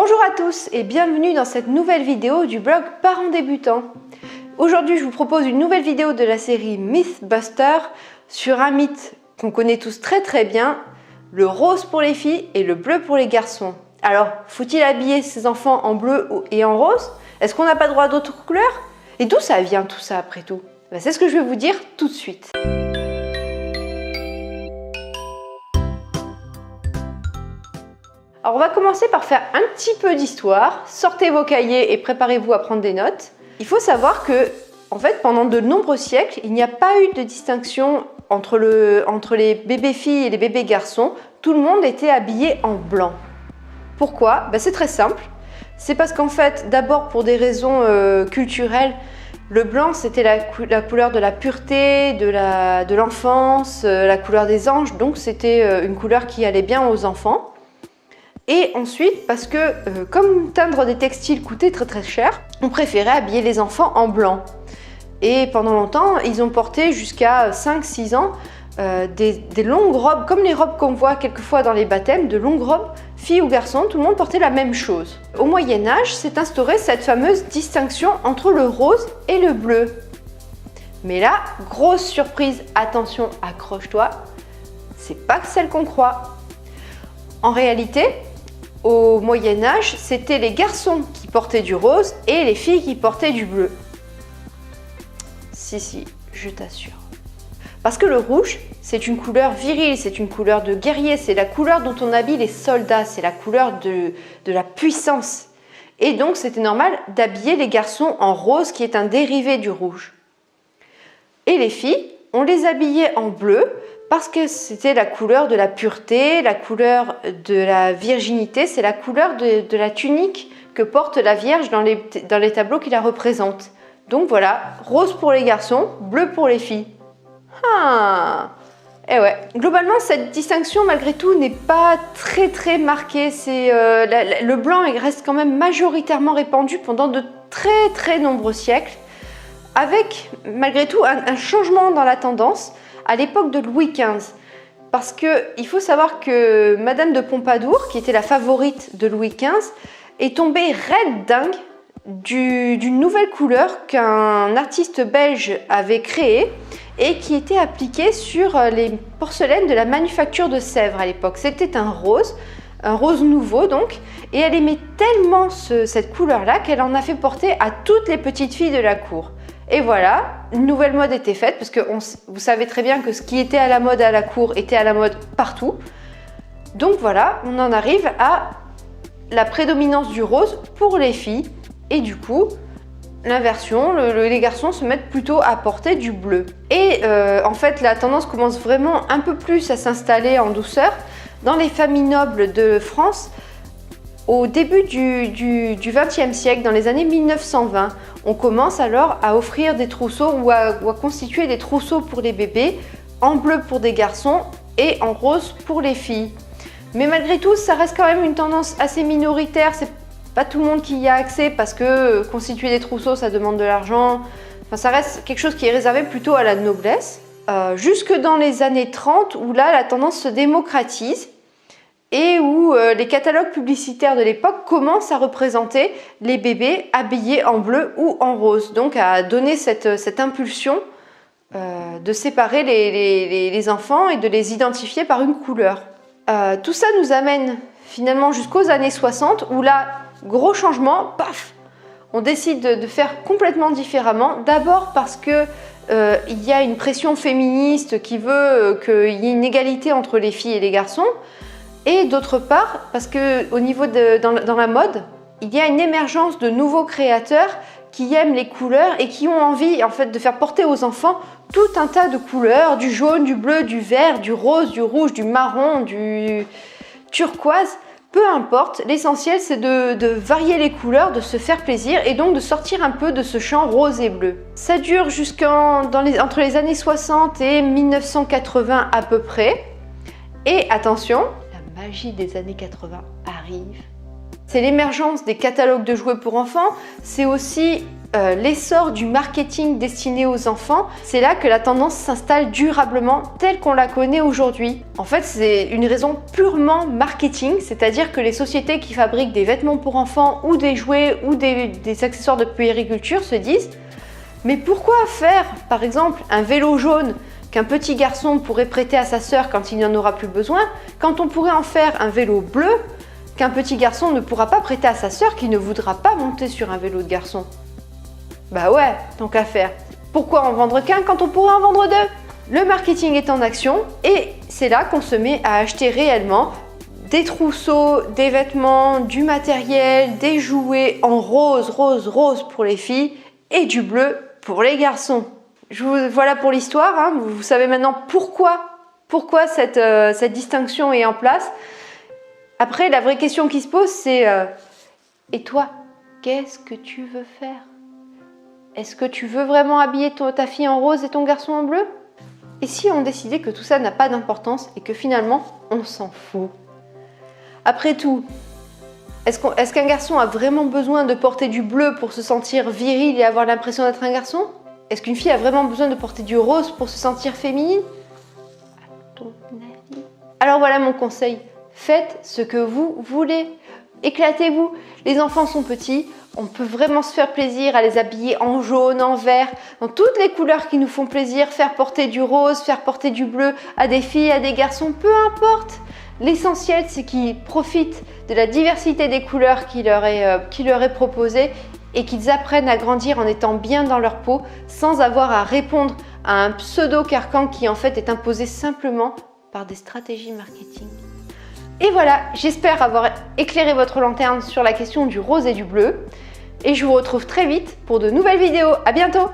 Bonjour à tous et bienvenue dans cette nouvelle vidéo du blog Parents débutants. Aujourd'hui, je vous propose une nouvelle vidéo de la série Mythbuster sur un mythe qu'on connaît tous très bien, le rose pour les filles et le bleu pour les garçons. Alors, faut-il habiller ses enfants en bleu et en rose? Est-ce qu'on n'a pas droit à d'autres couleurs? Et d'où ça vient tout ça après tout? C'est ce que je vais vous dire tout de suite. Alors on va commencer par faire un petit peu d'histoire. Sortez vos cahiers et préparez-vous à prendre des notes. Il faut savoir que, en fait, pendant de nombreux siècles, il n'y a pas eu de distinction entre les bébés filles et les bébés garçons. Tout le monde était habillé en blanc. Pourquoi? C'est très simple. C'est parce qu'en fait, d'abord pour des raisons culturelles, le blanc c'était la couleur de la pureté, de l'enfance, la couleur des anges. Donc c'était une couleur qui allait bien aux enfants. Et ensuite, parce que comme teindre des textiles coûtait très cher, on préférait habiller les enfants en blanc. Et pendant longtemps, ils ont porté jusqu'à 5-6 ans des longues robes, comme les robes qu'on voit quelquefois dans les baptêmes, de longues robes, filles ou garçons, tout le monde portait la même chose. Au Moyen-Âge, s'est instaurée cette fameuse distinction entre le rose et le bleu. Mais là, grosse surprise, attention, accroche-toi, c'est pas celle qu'on croit. En réalité, au Moyen-Âge, c'était les garçons qui portaient du rose et les filles qui portaient du bleu. Si, je t'assure. Parce que le rouge, c'est une couleur virile, c'est une couleur de guerrier, c'est la couleur dont on habille les soldats, c'est la couleur de la puissance. Et donc, c'était normal d'habiller les garçons en rose, qui est un dérivé du rouge. Et les filles, on les habillait en bleu, parce que c'était la couleur de la pureté, la couleur de la virginité, c'est la couleur de la tunique que porte la Vierge dans les tableaux qui la représentent. Donc voilà, rose pour les garçons, bleu pour les filles. Et ouais, globalement cette distinction malgré tout n'est pas très marquée. Le blanc reste quand même majoritairement répandu pendant de très nombreux siècles, avec malgré tout un changement dans la tendance à l'époque de Louis XV. Parce qu'il faut savoir que Madame de Pompadour, qui était la favorite de Louis XV, est tombée raide dingue d'une nouvelle couleur qu'un artiste belge avait créée et qui était appliquée sur les porcelaines de la manufacture de Sèvres à l'époque. C'était un rose nouveau donc, et elle aimait tellement cette couleur-là qu'elle en a fait porter à toutes les petites filles de la cour. Et voilà, une nouvelle mode était faite, parce que vous savez très bien que ce qui était à la mode à la cour était à la mode partout. Donc voilà, on en arrive à la prédominance du rose pour les filles. Et du coup, l'inversion, les garçons se mettent plutôt à porter du bleu. Et en fait, la tendance commence vraiment un peu plus à s'installer en douceur dans les familles nobles de France. Au début du XXe siècle, dans les années 1920, on commence alors à offrir des trousseaux ou à constituer des trousseaux pour les bébés, en bleu pour des garçons et en rose pour les filles. Mais malgré tout, ça reste quand même une tendance assez minoritaire. C'est pas tout le monde qui y a accès parce que constituer des trousseaux, ça demande de l'argent. Enfin, ça reste quelque chose qui est réservé plutôt à la noblesse. Jusque dans les années 30, où là, la tendance se démocratise et où les catalogues publicitaires de l'époque commencent à représenter les bébés habillés en bleu ou en rose, donc à donner cette impulsion de séparer les enfants et de les identifier par une couleur. Tout ça nous amène finalement jusqu'aux années 60, où là, gros changement, paf, on décide de faire complètement différemment. D'abord parce que il y a une pression féministe qui veut qu'il y ait une égalité entre les filles et les garçons. Et d'autre part, parce qu'au niveau dans la mode, il y a une émergence de nouveaux créateurs qui aiment les couleurs et qui ont envie en fait de faire porter aux enfants tout un tas de couleurs, du jaune, du bleu, du vert, du rose, du rouge, du marron, du turquoise. Peu importe, l'essentiel c'est de varier les couleurs, de se faire plaisir et donc de sortir un peu de ce champ rose et bleu. Ça dure entre les années 60 et 1980 à peu près. Et attention, la magie des années 80 arrive. C'est l'émergence des catalogues de jouets pour enfants, c'est aussi l'essor du marketing destiné aux enfants, c'est là que la tendance s'installe durablement telle qu'on la connaît aujourd'hui. En fait, c'est une raison purement marketing, c'est-à-dire que les sociétés qui fabriquent des vêtements pour enfants ou des jouets ou des accessoires de puériculture se disent « Mais pourquoi faire, par exemple, un vélo jaune qu'un petit garçon pourrait prêter à sa sœur quand il n'en aura plus besoin, quand on pourrait en faire un vélo bleu qu'un petit garçon ne pourra pas prêter à sa sœur qui ne voudra pas monter sur un vélo de garçon ?» Bah ouais, tant qu'à faire. Pourquoi en vendre qu'un quand on pourrait en vendre deux? Le marketing est en action et c'est là qu'on se met à acheter réellement des trousseaux, des vêtements, du matériel, des jouets en rose, rose, rose pour les filles et du bleu pour les garçons. Voilà pour l'histoire, hein. Vous savez maintenant pourquoi cette distinction est en place. Après, la vraie question qui se pose, c'est et toi, qu'est-ce que tu veux faire? Est-ce que tu veux vraiment habiller ta fille en rose et ton garçon en bleu? Et si on décidait que tout ça n'a pas d'importance et que finalement, on s'en fout? Après tout, est-ce qu'un garçon a vraiment besoin de porter du bleu pour se sentir viril et avoir l'impression d'être un garçon? Est-ce qu'une fille a vraiment besoin de porter du rose pour se sentir féminine? À ton avis? Alors voilà mon conseil, faites ce que vous voulez. Éclatez-vous, les enfants sont petits, on peut vraiment se faire plaisir à les habiller en jaune, en vert, dans toutes les couleurs qui nous font plaisir, faire porter du rose, faire porter du bleu à des filles, à des garçons, peu importe. L'essentiel, c'est qu'ils profitent de la diversité des couleurs qui leur est proposée et qu'ils apprennent à grandir en étant bien dans leur peau sans avoir à répondre à un pseudo-carcan qui en fait est imposé simplement par des stratégies marketing. Et voilà, j'espère avoir éclairé votre lanterne sur la question du rose et du bleu. Et je vous retrouve très vite pour de nouvelles vidéos. À bientôt!